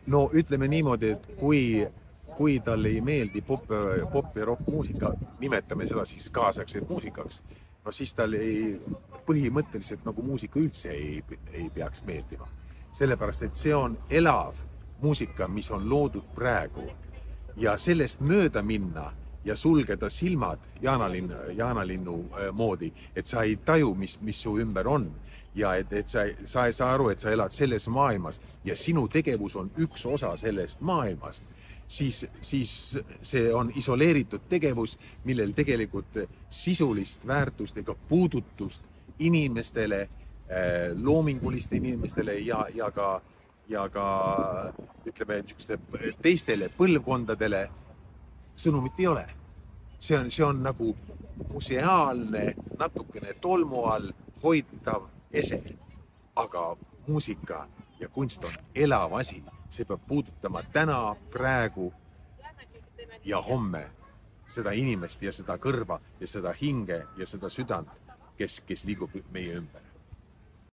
no ütleme niimoodi, et kui talle ei meeldi pop ja rock muusika, nimetame seda siis kaasaegse muusikaks, no siis tal põhimõtteliselt nagu muusika üldse ei peaks meeldima. Sellepärast, et see on elav muusika, mis on loodud praegu ja sellest mööda minna ja sulgeda silmad Jaanalinnu moodi, et sa ei taju, mis su ümber on ja et sa ei saa aru, et sa elad selles maailmas ja sinu tegevus on üks osa sellest maailmast, siis see on isoleeritud tegevus, millel tegelikult sisulist väärtust ega puudutust inimestele, loominguliste inimestele ja ka ütleme, teistele põlvkondadele sõnumit ei ole. See on nagu museaalne, natukene tolmu all hoitav ese. Aga muusika ja kunst on elav asi. See peab puudutama täna, praegu ja homme seda inimest ja seda kõrva ja seda hinge ja seda südant, kes liigub meie ümber.